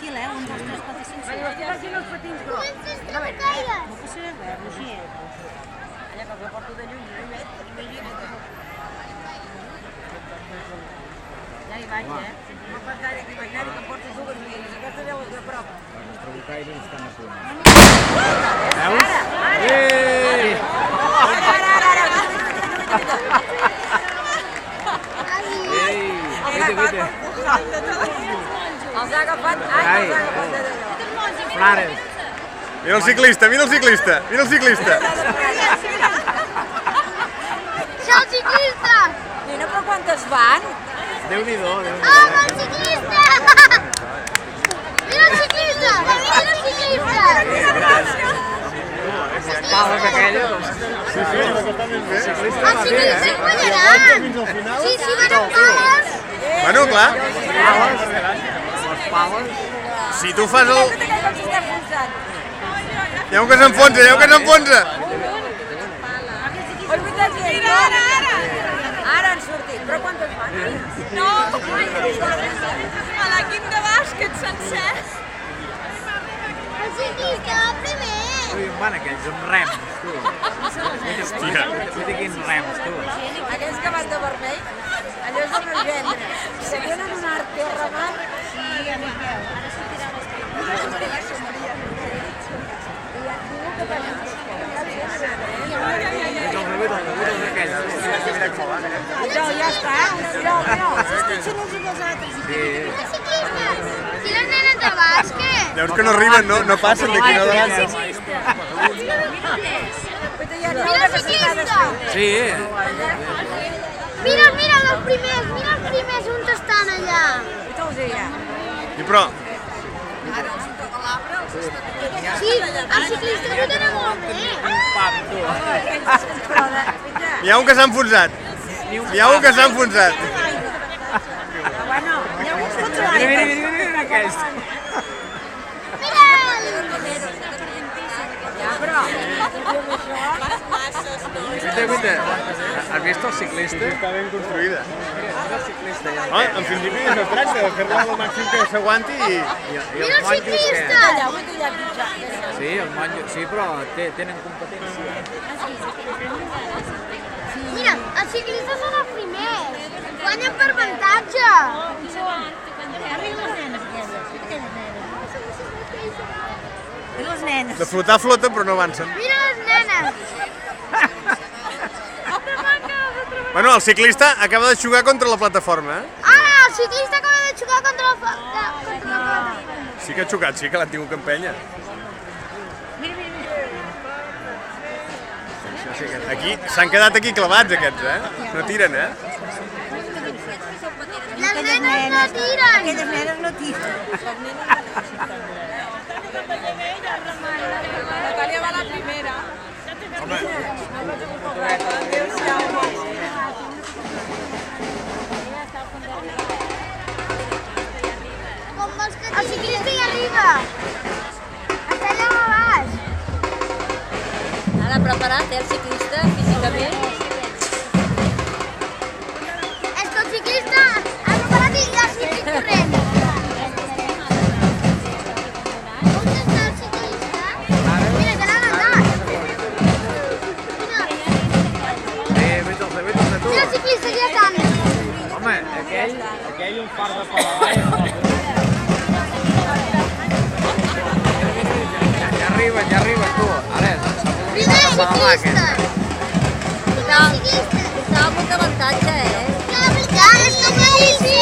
fàcil, eh? 1, 2, 3, 4, 5, 6. Estic facin els patins grocs. No passarà res, Roger. Allà que el porto de lluny, ja hi vaig, eh? No pas gaire que imaginari que em portes dues milles. Aquesta deu és de prop. El bocaire ens estan assolint. Veus? Vite. Els ha agafat, els ha agafat de dallò. Frares. Mira el ciclista, mira el ciclista, mira el ciclista. Ciao ciclista! Mira, però quantes van? Déu-n'hi-do, Ah, el ciclista! Mira el ciclista! Mira el ciclista! Pales aquelles. Sí, que està més bé. Els ciclistes guanyaran! Sí, van amb pales! Bueno, clar, Les pales. si tu fas el... Com s'està enfonsant. Hi ha un que s'enfonsa, hi ha un que s'enfonsa. Oi, veritat, mira, ara! Ara han sortit, però quantes van? No, a l'equip de bàsquet sencer. El ciclista va primer! Ui, van aquells amb rems, tu. Hòstia. Mira quins rems, tu. Aquells que van de vermell, allò és de no vendre. Si venen un art de remat, ja està. Són uns i els altres. El ciclista! I les nenes de bàsquet! Veus que no arriben, no passen d'aquí, no davant. Mira el ciclista! Sí, Mira els primers on estan allà! I però, Sí, el ciclista ho tenen molt bé! hi ha un que s'ha enfonsat. Hi ha un que s'ha enfonsat. mira aquells. Mira'l! Vite. Has vist el ciclista? Està ben construïda. El ciclista ja. En principi no es tracta de fer-la el màxim que s'aguanti i... I Mira els el monjos què? ciclista! Sí, els monjos, sí, però tenen competència. Mira, els ciclistes són els primers! Guanyen per avantatge! Arriben les nenes, aquelles. I les nenes. De flotar flota, però no avancen. Mira les nenes! Bueno, el ciclista acaba de jugar contra la plataforma, eh? Ara, el ciclista acaba de xocar contra la plataforma. Sí que ha xocat, sí que l'han tingut que empènyer. Aquí, s'han quedat aquí clavats aquests, eh? No tiren, eh? Les nenes no tiren! Aquelles nenes no tiren. Natàlia va la primera. Com vols que el ciclista hi arriba! Està allà a baix! Ara preparat, el ciclista, físicament. És que el ciclista ha preparat i ja ha sortit corrent! On està el ciclista? Mira, que l'han anat! Vete tu. Mira el ciclista, ja tant! Home, aquell un far de palavall. Ja arriba, tu. Ara, Primer ciclista! Primer ciclista! Estava amb un avantatge, eh? Ja, és que ho he dit, sí!